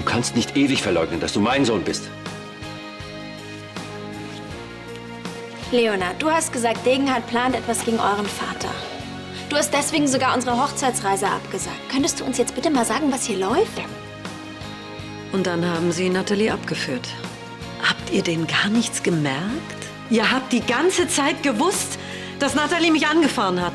kannst nicht ewig verleugnen, dass du mein Sohn bist. Leonard, du hast gesagt, Degenhardt plant etwas gegen euren Vater. Du hast deswegen sogar unsere Hochzeitsreise abgesagt. Könntest du uns jetzt bitte mal sagen, was hier läuft? Und dann haben sie Natalie abgeführt. Habt ihr denn gar nichts gemerkt? Ihr habt die ganze Zeit gewusst, dass Natalie mich angefahren hat.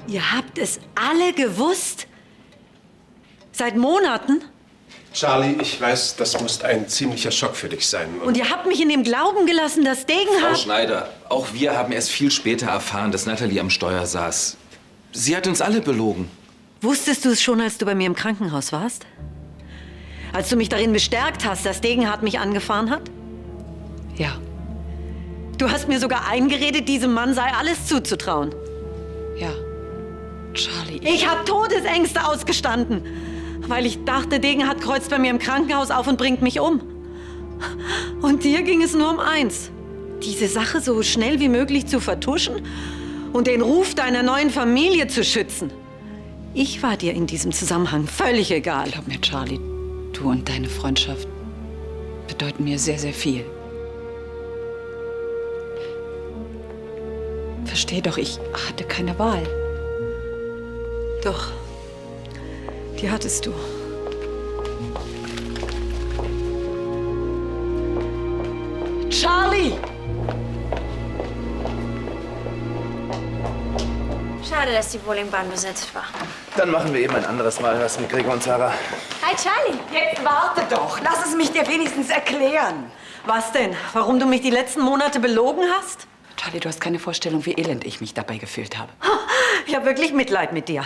Ihr habt es alle gewusst? Seit Monaten? Charlie, ich weiß, das muss ein ziemlicher Schock für dich sein. Und ihr habt mich in dem Glauben gelassen, dass Frau Degenhardt... Schneider, auch wir haben erst viel später erfahren, dass Natalie am Steuer saß. Sie hat uns alle belogen. Wusstest du es schon, als du bei mir im Krankenhaus warst? Als du mich darin bestärkt hast, dass Degenhardt mich angefahren hat? Ja, Du hast mir sogar eingeredet, diesem Mann sei alles zuzutrauen. ja. Charlie, Ich habe Todesängste ausgestanden, weil ich dachte, Degenhardt kreuzt bei mir im Krankenhaus auf und bringt mich um. Und dir ging es nur um eins: diese Sache so schnell wie möglich zu vertuschen und den Ruf deiner neuen Familie zu schützen. Ich war dir in diesem Zusammenhang völlig egal. glaub mir, Charlie, du und deine Freundschaft bedeuten mir sehr, sehr viel. Versteh doch, ich hatte keine Wahl. Doch, die hattest du. Charlie! Schade, dass die Bowlingbahn besetzt war. Dann machen wir eben ein anderes Mal was mit Gregor und Sarah. Hi, Charlie. Jetzt warte doch. Lass es mich dir wenigstens erklären. Was denn? Warum du mich die letzten Monate belogen hast? Charlie, du hast keine Vorstellung, wie elend ich mich dabei gefühlt habe. Ich habe wirklich Mitleid mit dir.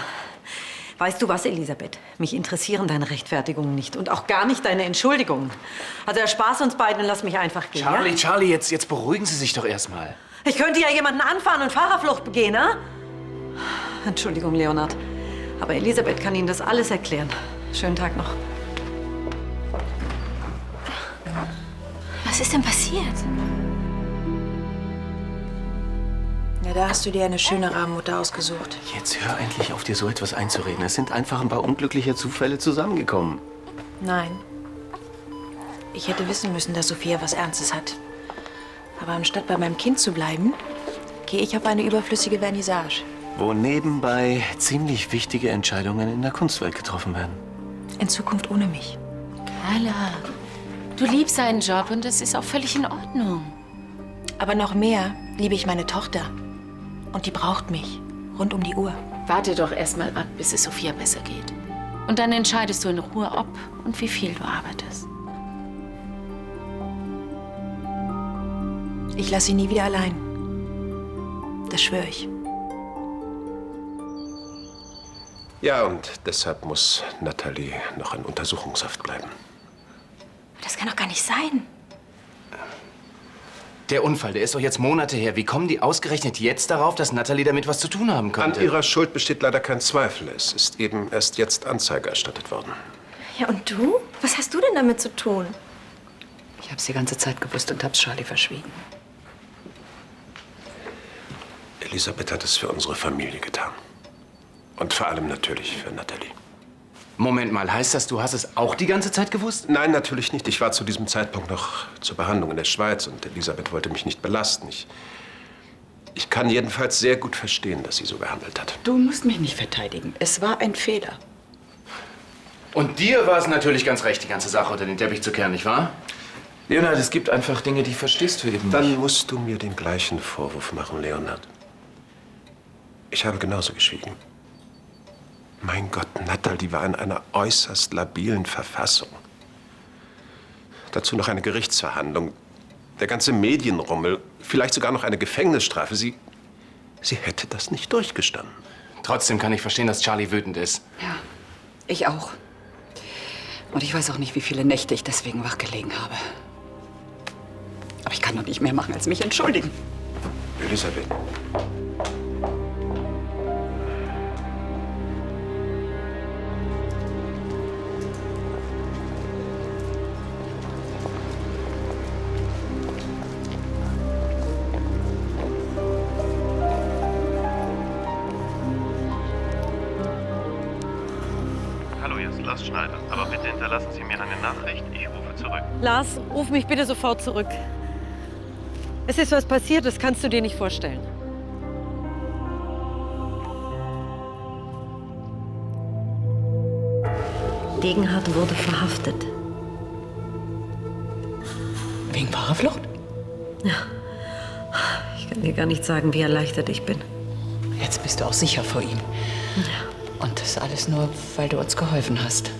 Weißt du was, Elisabeth? Mich interessieren deine Rechtfertigungen nicht und auch gar nicht deine Entschuldigungen. Also erspar uns beiden und lass mich einfach gehen. Charlie, Ja? Charlie, jetzt beruhigen Sie sich doch erstmal. Ich könnte ja jemanden anfahren und Fahrerflucht begehen, ne? Entschuldigung, Leonard. Aber Elisabeth kann Ihnen das alles erklären. Schönen Tag noch. Was ist denn passiert? Ja, da hast du dir eine schöne Rabenmutter ausgesucht. Jetzt hör endlich auf, dir so etwas einzureden. Es sind einfach ein paar unglückliche Zufälle zusammengekommen. Nein. Ich hätte wissen müssen, dass Sophia was Ernstes hat. Aber anstatt bei meinem Kind zu bleiben, gehe ich auf eine überflüssige Vernissage. Wo nebenbei ziemlich wichtige Entscheidungen in der Kunstwelt getroffen werden. In Zukunft ohne mich. Carla, du liebst deinen Job und das ist auch völlig in Ordnung. Aber noch mehr liebe ich meine Tochter. Und die braucht mich. Rund um die Uhr. Warte doch erst mal ab, bis es Sophia besser geht. Und dann entscheidest du in Ruhe, ob und wie viel du arbeitest. Ich lasse sie nie wieder allein. Das schwöre ich. Ja, und deshalb muss Natalie noch in Untersuchungshaft bleiben. Das kann doch gar nicht sein. Der Unfall, der ist doch jetzt Monate her. Wie kommen die ausgerechnet jetzt darauf, dass Natalie damit was zu tun haben An könnte? ihrer Schuld besteht leider kein Zweifel. Es ist eben erst jetzt Anzeige erstattet worden. Ja, und du? Was hast du denn damit zu tun? Ich hab's die ganze Zeit gewusst und hab's Charlie verschwiegen. Elisabeth hat es für unsere Familie getan. Und vor allem natürlich für Natalie. Moment mal, heißt das, du hast es auch die ganze Zeit gewusst? Nein, natürlich nicht. Ich war zu diesem Zeitpunkt noch zur Behandlung in der Schweiz und Elisabeth wollte mich nicht belasten. Ich kann jedenfalls sehr gut verstehen, dass sie so gehandelt hat. Du musst mich nicht verteidigen. Es war ein Fehler. Und dir war es natürlich ganz recht, die ganze Sache unter den Teppich zu kehren, nicht wahr? Leonard, es gibt einfach Dinge, die verstehst du eben Dann nicht. musst du mir den gleichen Vorwurf machen, Leonard. Ich habe genauso geschwiegen. Mein Gott, Natalie war in einer äußerst labilen Verfassung. Dazu noch eine Gerichtsverhandlung, der ganze Medienrummel, vielleicht sogar noch eine Gefängnisstrafe. Sie hätte das nicht durchgestanden. Trotzdem kann ich verstehen, dass Charlie wütend ist. Ja, ich auch. Und ich weiß auch nicht, wie viele Nächte ich deswegen wach gelegen habe. Aber ich kann doch nicht mehr machen, als mich entschuldigen. Elisabeth. Hallo, hier ist Lars Schneider. Aber bitte hinterlassen Sie mir eine Nachricht. Ich rufe zurück. Lars, ruf mich bitte sofort zurück. Es ist was passiert, das kannst du dir nicht vorstellen. Degenhardt wurde verhaftet. Wegen wahrer Flucht? Ich kann dir gar nicht sagen, wie erleichtert ich bin. Jetzt bist du auch sicher vor ihm. Und das alles nur, weil du uns geholfen hast.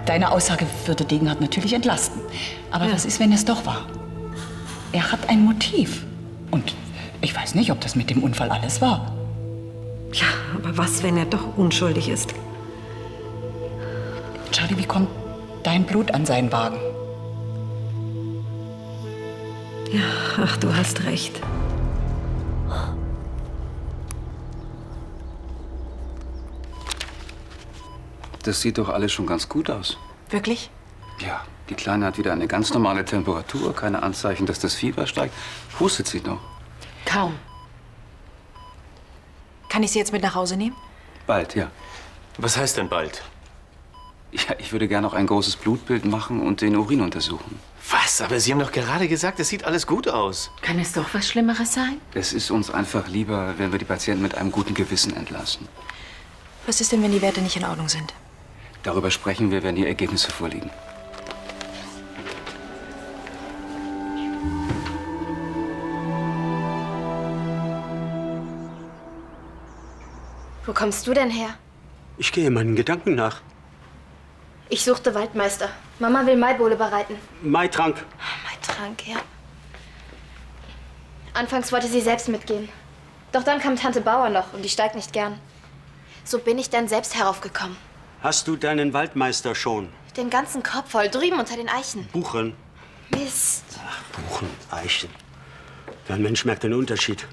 Deine Aussage würde Degenhardt natürlich entlasten. Aber was ist, wenn es doch war? Er hat ein Motiv. Und ich weiß nicht, ob das mit dem Unfall alles war. Ja, aber was, wenn er doch unschuldig ist? Charlie, wie kommt dein Blut an seinen Wagen? Ja, ach, du hast recht. Das sieht doch alles schon ganz gut aus. Wirklich? Ja, die Kleine hat wieder eine ganz normale Temperatur, keine Anzeichen, dass das Fieber steigt. Hustet sie noch. Kaum. Kann ich sie jetzt mit nach Hause nehmen? Bald, ja. Was heißt denn bald? Ja, ich würde gerne noch ein großes Blutbild machen und den Urin untersuchen. Was? Aber Sie haben doch gerade gesagt, es sieht alles gut aus. Kann es doch was Schlimmeres sein? Es ist uns einfach lieber, wenn wir die Patienten mit einem guten Gewissen entlassen. Was ist denn, wenn die Werte nicht in Ordnung sind? Darüber sprechen wir, wenn die Ergebnisse vorliegen. Wo kommst du denn her? Ich gehe meinen Gedanken nach. Ich suchte Waldmeister. Mama will Maibowle bereiten. Maitrank. Maitrank, ja. Anfangs wollte sie selbst mitgehen. Doch dann kam Tante Bauer noch und die steigt nicht gern. So bin ich dann selbst heraufgekommen. Hast du deinen Waldmeister schon? Den ganzen Kopf voll, drüben unter den Eichen. Buchen. Mist. Ach, Buchen, Eichen. Kein Mensch merkt den Unterschied.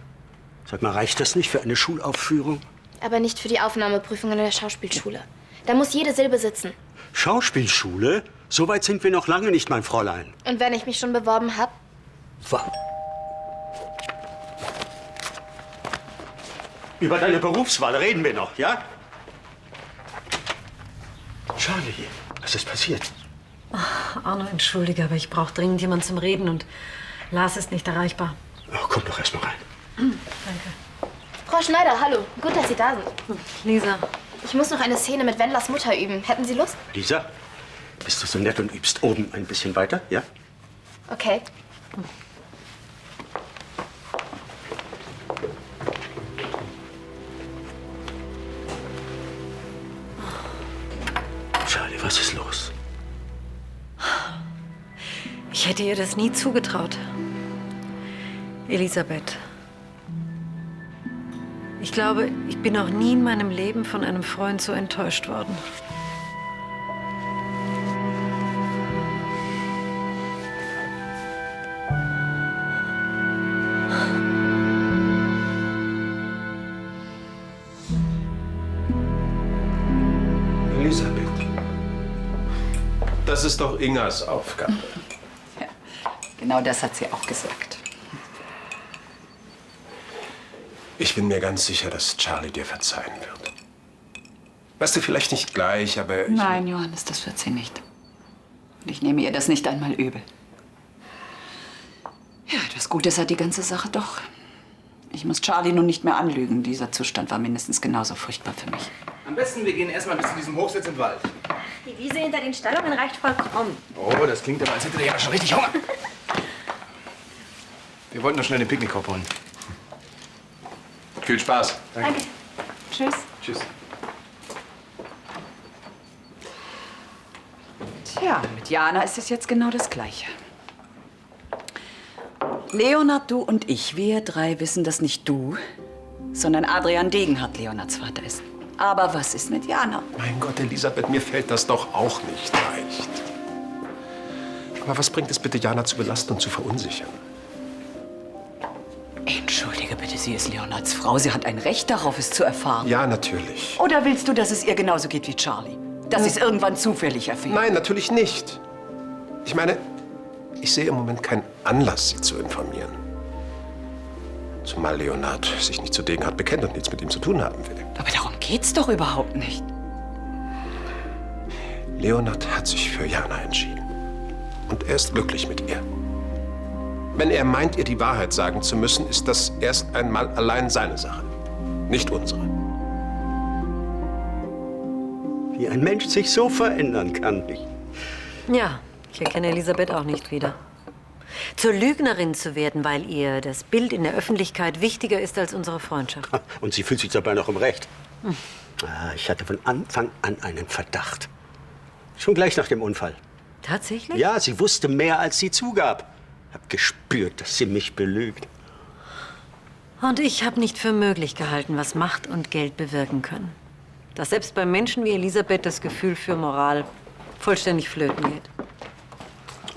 Sag mal, reicht das nicht für eine Schulaufführung? Aber nicht für die Aufnahmeprüfung in der Schauspielschule. Da muss jede Silbe sitzen. Schauspielschule? So weit sind wir noch lange nicht, mein Fräulein. Und wenn ich mich schon beworben habe? Über deine Berufswahl reden wir noch, ja? Charlie, was ist passiert? Arno, entschuldige, aber ich brauche dringend jemanden zum Reden und Lars ist nicht erreichbar. Oh, komm doch erst mal rein. Danke. Frau Schneider, hallo. Gut, dass Sie da sind. Lisa. Ich muss noch eine Szene mit Wendlers Mutter üben. Hätten Sie Lust? Lisa, bist du so nett und übst oben ein bisschen weiter, ja? Okay. Charlie, was ist los? Ich hätte ihr das nie zugetraut. Elisabeth. Ich glaube, ich bin noch nie in meinem Leben von einem Freund so enttäuscht worden. Elisabeth. Das ist doch Ingas Aufgabe. Ja, genau das hat sie auch gesagt. Ich bin mir ganz sicher, dass Charlie dir verzeihen wird. Weißt du, vielleicht nicht gleich, aber ich... Nein, Johannes, das wird sie nicht. Und ich nehme ihr das nicht einmal übel. Ja, etwas Gutes hat die ganze Sache doch. Ich muss Charlie nun nicht mehr anlügen. Dieser Zustand war mindestens genauso furchtbar für mich. Am besten, wir gehen erstmal bis zu diesem Hochsitz im Wald. Die Wiese hinter den Stallungen reicht vollkommen. Oh, das klingt aber, als hätte der ja schon richtig Hunger. Wir wollten doch schnell den Picknickkorb holen. Viel Spaß. Danke. Tschüss. Tschüss. Tja, mit Jana ist es jetzt genau das Gleiche. Leonhard, du und ich, wir drei wissen, dass nicht du, sondern Adrian Degenhardt Leonhards Vater ist. Aber was ist mit Jana? Mein Gott, Elisabeth, mir fällt das doch auch nicht leicht. Aber was bringt es bitte, Jana zu belasten und zu verunsichern? Entschuldige bitte, sie ist Leonards Frau. Sie hat ein Recht darauf, es zu erfahren. Ja, natürlich. Oder willst du, dass es ihr genauso geht wie Charlie? Dass sie es irgendwann zufällig erfährt? Nein, natürlich nicht. Ich meine, ich sehe im Moment keinen Anlass, sie zu informieren. Zumal Leonard sich nicht zu Degenhardt bekennt und nichts mit ihm zu tun haben will. Aber darum geht's doch überhaupt nicht. Leonard hat sich für Jana entschieden. Und er ist glücklich mit ihr. Wenn er meint, ihr die Wahrheit sagen zu müssen, ist das erst einmal allein seine Sache, nicht unsere. Wie ein Mensch sich so verändern kann. Ja, ich erkenne Elisabeth auch nicht wieder. Zur Lügnerin zu werden, weil ihr das Bild in der Öffentlichkeit wichtiger ist als unsere Freundschaft. Und sie fühlt sich dabei noch im Recht. Ich hatte von Anfang an einen Verdacht. Schon gleich nach dem Unfall. Tatsächlich? Ja, sie wusste mehr, als sie zugab. Hab gespürt, dass sie mich belügt. Und ich habe nicht für möglich gehalten, was Macht und Geld bewirken können. Dass selbst bei Menschen wie Elisabeth das Gefühl für Moral vollständig flöten geht.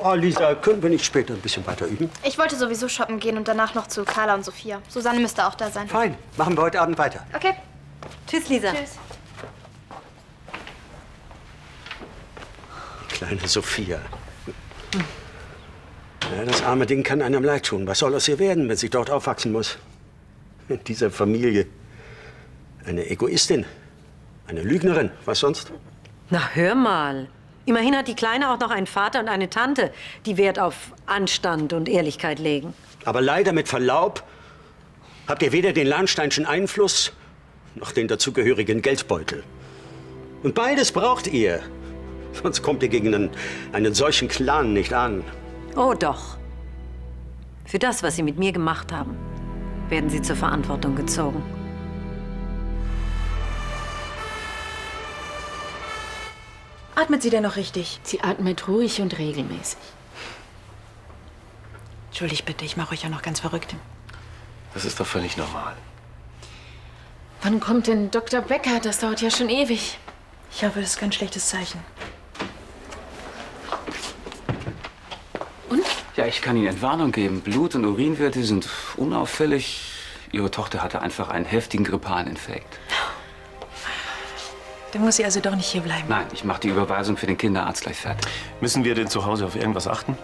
Oh, Lisa, können wir nicht später ein bisschen weiter üben? Ich wollte sowieso shoppen gehen und danach noch zu Carla und Sophia. Susanne müsste auch da sein. Fein, machen wir heute Abend weiter. Okay. Tschüss, Lisa. Tschüss. Kleine Sophia. Ja, das arme Ding kann einem leid tun. Was soll aus ihr werden, wenn sie dort aufwachsen muss? In dieser Familie. Eine Egoistin. Eine Lügnerin. Was sonst? Na, hör mal. Immerhin hat die Kleine auch noch einen Vater und eine Tante, die Wert auf Anstand und Ehrlichkeit legen. Aber leider mit Verlaub habt ihr weder den Lahnsteinschen Einfluss noch den dazugehörigen Geldbeutel. Und beides braucht ihr. Sonst kommt ihr gegen einen solchen Clan nicht an. Oh doch. Für das, was Sie mit mir gemacht haben, werden Sie zur Verantwortung gezogen. Atmet sie denn noch richtig? Sie atmet ruhig und regelmäßig. Entschuldigt bitte, ich mache euch ja noch ganz verrückt. Das ist doch völlig normal. Wann kommt denn Dr. Becker? Das dauert ja schon ewig. Ich hoffe, das ist kein schlechtes Zeichen. Und? Ja, ich kann Ihnen Entwarnung geben. Blut- und Urinwerte sind unauffällig. Ihre Tochter hatte einfach einen heftigen grippalen Infekt. Dann muss sie also doch nicht hier bleiben. Nein, ich mache die Überweisung für den Kinderarzt gleich fertig. Müssen wir denn zu Hause auf irgendwas achten?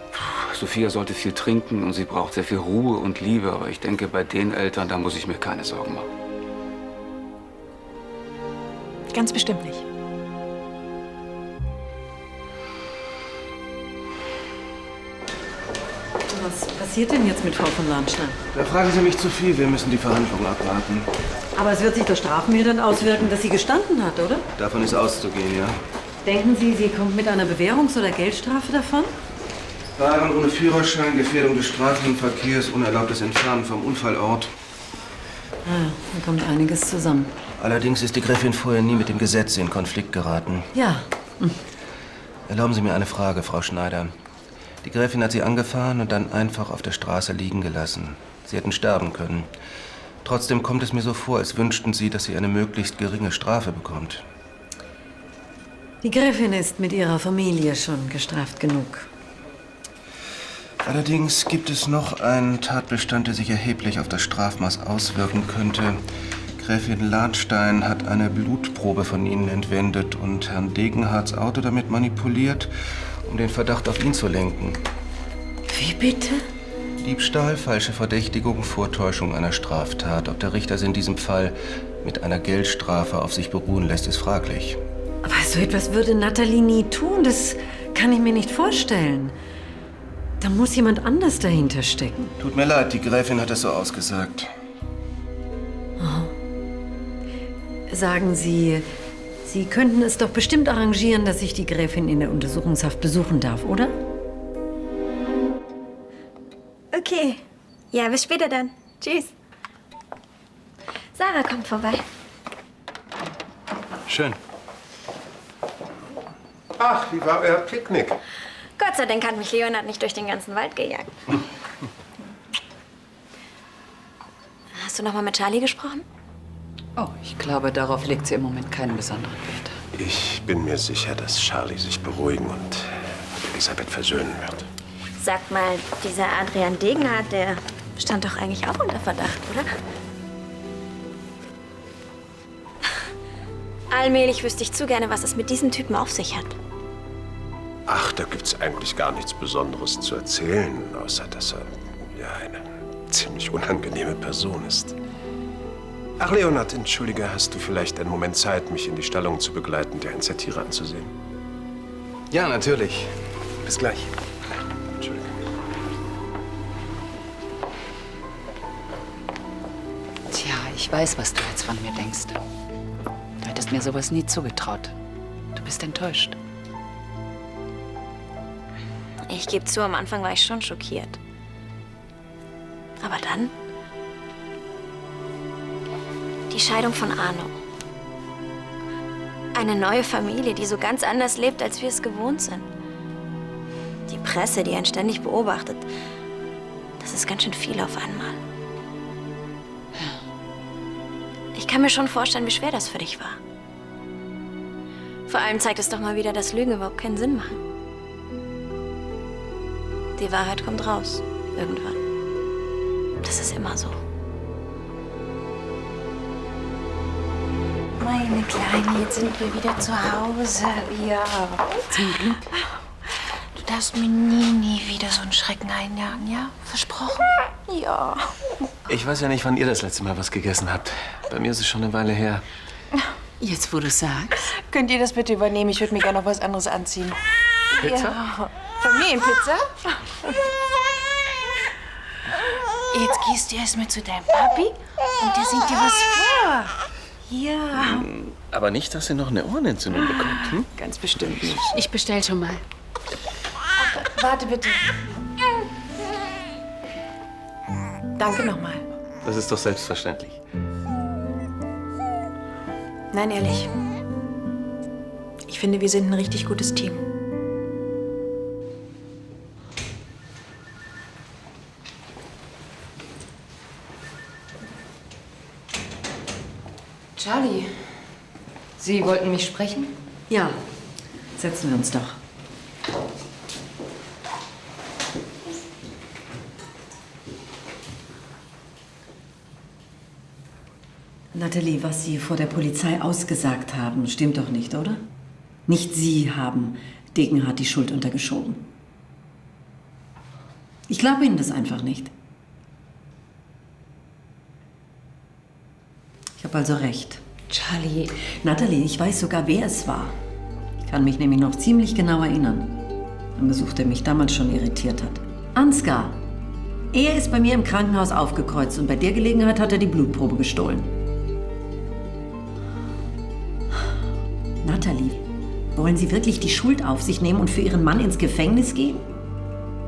Sophia sollte viel trinken und sie braucht sehr viel Ruhe und Liebe. Aber ich denke, bei den Eltern, da muss ich mir keine Sorgen machen. Ganz bestimmt nicht. Was passiert denn jetzt mit Frau von Lahnstein? Da fragen Sie mich zu viel. Wir müssen die Verhandlungen abwarten. Aber es wird sich doch strafmildernd auswirken, dass sie gestanden hat, oder? Davon ist auszugehen, ja. Denken Sie, sie kommt mit einer Bewährungs- oder Geldstrafe davon? Fahren ohne Führerschein, Gefährdung des Straßenverkehrs, unerlaubtes Entfernen vom Unfallort. Ah, da kommt einiges zusammen. Allerdings ist die Gräfin vorher nie mit dem Gesetz in Konflikt geraten. Ja. Erlauben Sie mir eine Frage, Frau Schneider. Die Gräfin hat Sie angefahren und dann einfach auf der Straße liegen gelassen. Sie hätten sterben können. Trotzdem kommt es mir so vor, als wünschten Sie, dass sie eine möglichst geringe Strafe bekommt. Die Gräfin ist mit ihrer Familie schon gestraft genug. Allerdings gibt es noch einen Tatbestand, der sich erheblich auf das Strafmaß auswirken könnte. Gräfin Lahnstein hat eine Blutprobe von Ihnen entwendet und Herrn Degenhardts Auto damit manipuliert, um den Verdacht auf ihn zu lenken. Wie bitte? Diebstahl, falsche Verdächtigung, Vortäuschung einer Straftat. Ob der Richter sie in diesem Fall mit einer Geldstrafe auf sich beruhen lässt, ist fraglich. Aber so etwas würde Natalie nie tun. Das kann ich mir nicht vorstellen. Da muss jemand anders dahinter stecken. Tut mir leid, die Gräfin hat es so ausgesagt. Sagen Sie, Sie könnten es doch bestimmt arrangieren, dass ich die Gräfin in der Untersuchungshaft besuchen darf, oder? Okay. Ja, bis später dann. Tschüss. Sarah kommt vorbei. Schön. Ach, wie war euer Picknick? Gott sei Dank hat mich Leonard nicht durch den ganzen Wald gejagt. Hast du noch mal mit Charlie gesprochen? Oh, ich glaube, darauf legt sie im Moment keinen besonderen Wert. Ich bin mir sicher, dass Charlie sich beruhigen und Elisabeth versöhnen wird. Sag mal, dieser Adrian Degenhardt, der stand doch eigentlich auch unter Verdacht, oder? Allmählich wüsste ich zu gerne, was es mit diesem Typen auf sich hat. Ach, da gibt's eigentlich gar nichts Besonderes zu erzählen, außer dass er ja eine ziemlich unangenehme Person ist. Ach, Leonhard, entschuldige, hast du vielleicht einen Moment Zeit, mich in die Stallung zu begleiten, dir eins der Tiere anzusehen? Ja, natürlich. Bis gleich. Entschuldige. Tja, ich weiß, was du jetzt von mir denkst. Du hättest mir sowas nie zugetraut. Du bist enttäuscht. Ich gebe zu, am Anfang war ich schon schockiert. Aber dann? Die Scheidung von Arno. Eine neue Familie, die so ganz anders lebt, als wir es gewohnt sind. Die Presse, die einen ständig beobachtet. Das ist ganz schön viel auf einmal. Ich kann mir schon vorstellen, wie schwer das für dich war. Vor allem zeigt es doch mal wieder, dass Lügen überhaupt keinen Sinn machen. Die Wahrheit kommt raus. Irgendwann. Das ist immer so. Meine Kleine, jetzt sind wir wieder zu Hause. Ja. Zum Glück. Du darfst mir nie wieder so einen Schrecken einjagen, ja? Versprochen? Ja. Ich weiß ja nicht, wann ihr das letzte Mal was gegessen habt. Bei mir ist es schon eine Weile her. Jetzt, wo du sagst. Könnt ihr das bitte übernehmen? Ich würde mir gerne noch was anderes anziehen. Pizza? Ja. Familienpizza? Jetzt gehst du erst mal zu deinem Papi und der singt dir was vor. Ja. Aber nicht, dass ihr noch eine Ohrenentzündung bekommt, hm? Ganz bestimmt nicht. Ich bestell schon mal. Warte bitte. Danke nochmal. Das ist doch selbstverständlich. Nein, ehrlich. Ich finde, wir sind ein richtig gutes Team. Charlie, Sie wollten mich sprechen? Ja, setzen wir uns doch. Natalie, was Sie vor der Polizei ausgesagt haben, stimmt doch nicht, oder? Nicht Sie haben Degenhardt die Schuld untergeschoben. Ich glaube Ihnen das einfach nicht. Ich habe also recht. Charlie. Natalie, ich weiß sogar, wer es war. Ich kann mich nämlich noch ziemlich genau erinnern. Ein Besuch, der mich damals schon irritiert hat. Ansgar. Er ist bei mir im Krankenhaus aufgekreuzt und bei der Gelegenheit hat er die Blutprobe gestohlen. Natalie, wollen Sie wirklich die Schuld auf sich nehmen und für Ihren Mann ins Gefängnis gehen?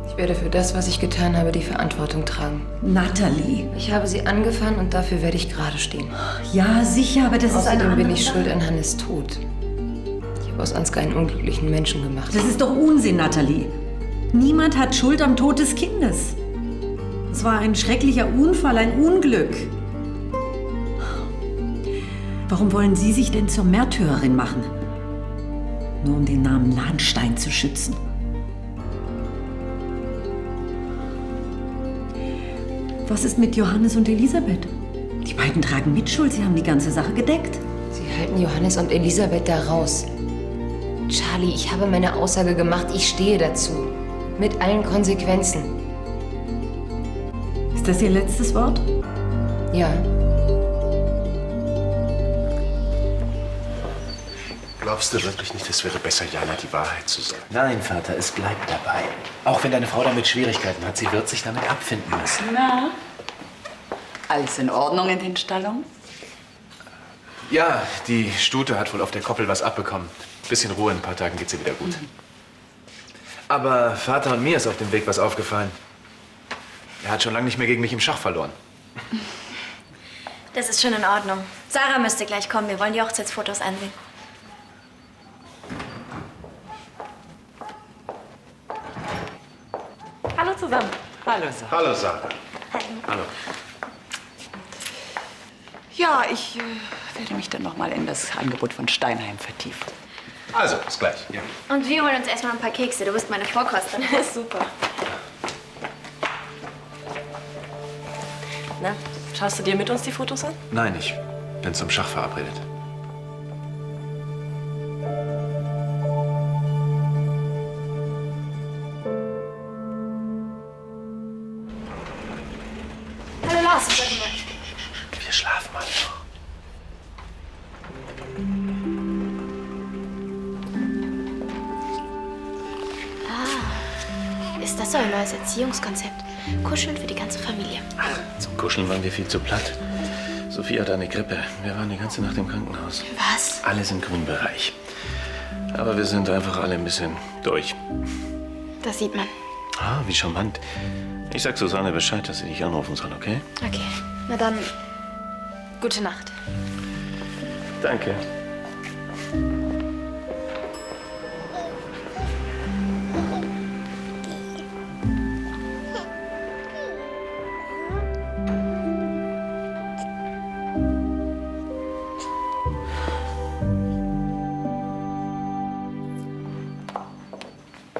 Ich werde für das, was ich getan habe, die Verantwortung tragen. Natalie. Ich habe Sie angefahren und dafür werde ich gerade stehen. Ja, sicher, aber das ist eine Außerdem bin andere ich schuld an Hannes Tod. Ich habe aus Ansgar einen unglücklichen Menschen gemacht. Das ist doch Unsinn, Natalie. Niemand hat Schuld am Tod des Kindes. Es war ein schrecklicher Unfall, ein Unglück. Warum wollen Sie sich denn zur Märtyrerin machen? Nur um den Namen Lahnstein zu schützen. Was ist mit Johannes und Elisabeth? Die beiden tragen Mitschuld, sie haben die ganze Sache gedeckt. Sie halten Johannes und Elisabeth da raus. Charlie, ich habe meine Aussage gemacht, ich stehe dazu. Mit allen Konsequenzen. Ist das Ihr letztes Wort? Ja. Glaubst du wirklich nicht, es wäre besser, Jana die Wahrheit zu sagen? Nein, Vater, es bleibt dabei. Auch wenn deine Frau damit Schwierigkeiten hat, sie wird sich damit abfinden müssen. Na, alles in Ordnung in den Stallungen? Ja, die Stute hat wohl auf der Koppel was abbekommen. Bisschen Ruhe, in ein paar Tagen geht sie wieder gut. Aber Vater und mir ist auf dem Weg was aufgefallen. Er hat schon lange nicht mehr gegen mich im Schach verloren. Das ist schon in Ordnung. Sarah müsste gleich kommen. Wir wollen die Hochzeitsfotos ansehen. Hallo zusammen. Hallo, Sarah. Hallo, Sarah. Hallo. Ja, ich werde mich dann noch mal in das Angebot von Steinheim vertiefen. Also, bis gleich. Ja. Und wir holen uns erstmal ein paar Kekse. Du bist meine Vorkosterin. Super. Na, schaust du dir mit uns die Fotos an? Nein, ich bin zum Schach verabredet. Hallo Lars, sag mal. Wir schlafen mal noch. Ist das euer neues Erziehungskonzept? Kuscheln für die ganze Familie. Zum Kuscheln waren wir viel zu platt. Sophie hat eine Grippe. Wir waren die ganze Nacht im Krankenhaus. Was? Alles im grünen Bereich. Aber wir sind einfach alle ein bisschen durch. Das sieht man. Ah, wie charmant. Ich sag Susanne Bescheid, dass sie dich anrufen soll, okay? Okay. Na dann, gute Nacht. Danke.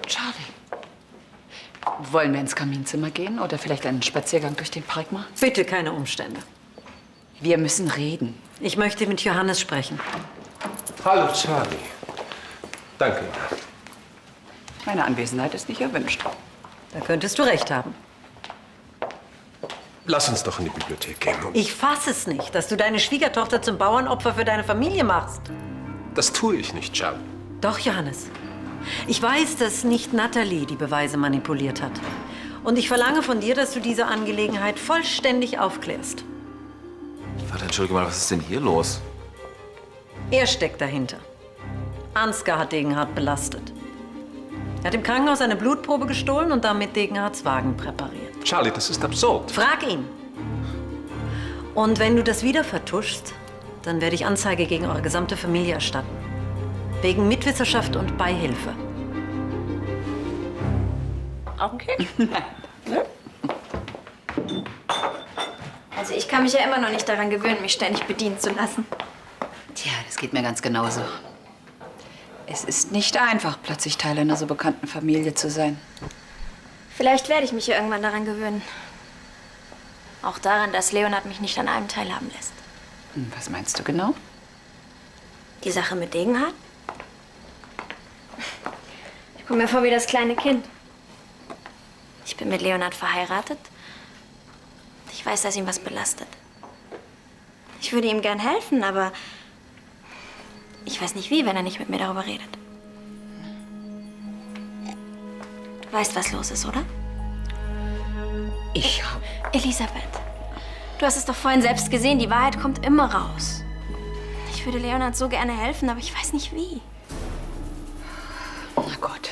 Charlie. Wollen wir ins Kaminzimmer gehen oder vielleicht einen Spaziergang durch den Park machen? Bitte keine Umstände. Wir müssen reden. Ich möchte mit Johannes sprechen. Hallo, Charlie. Danke. Meine Anwesenheit ist nicht erwünscht. Da könntest du recht haben. Lass uns doch in die Bibliothek gehen. Ich fasse es nicht, dass du deine Schwiegertochter zum Bauernopfer für deine Familie machst. Das tue ich nicht, Charlie. Doch, Johannes. Ich weiß, dass nicht Natalie die Beweise manipuliert hat. Und ich verlange von dir, dass du diese Angelegenheit vollständig aufklärst. Vater, entschuldige mal, was ist denn hier los? Er steckt dahinter. Ansgar hat Degenhardt belastet. Er hat im Krankenhaus eine Blutprobe gestohlen und damit Degenhardts Wagen präpariert. Charlie, das ist absurd. Frag ihn. Und wenn du das wieder vertuschst, dann werde ich Anzeige gegen eure gesamte Familie erstatten. Wegen Mitwisserschaft und Beihilfe. Okay. Also ich kann mich ja immer noch nicht daran gewöhnen, mich ständig bedienen zu lassen. Tja, das geht mir ganz genauso. Es ist nicht einfach, plötzlich Teil einer so bekannten Familie zu sein. Vielleicht werde ich mich ja irgendwann daran gewöhnen. Auch daran, dass Leonhard mich nicht an allem teilhaben lässt. Was meinst du genau? Die Sache mit Degenhardt? Ich komme mir vor wie das kleine Kind. Ich bin mit Leonhard verheiratet. Ich weiß, dass ihn was belastet. Ich würde ihm gern helfen, aber ich weiß nicht wie, wenn er nicht mit mir darüber redet. Du weißt, was los ist, oder? Elisabeth, du hast es doch vorhin selbst gesehen. Die Wahrheit kommt immer raus. Ich würde Leonhard so gerne helfen, aber ich weiß nicht wie. Na gut.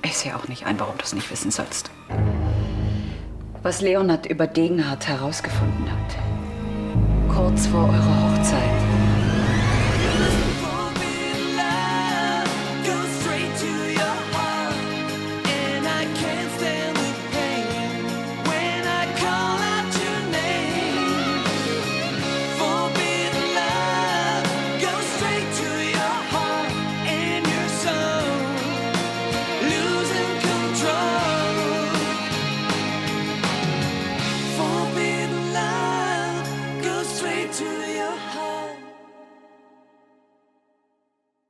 Ich sehe auch nicht ein, warum du es nicht wissen sollst. Was Leonhard über Degenhardt herausgefunden hat, kurz vor eurer Hochzeit,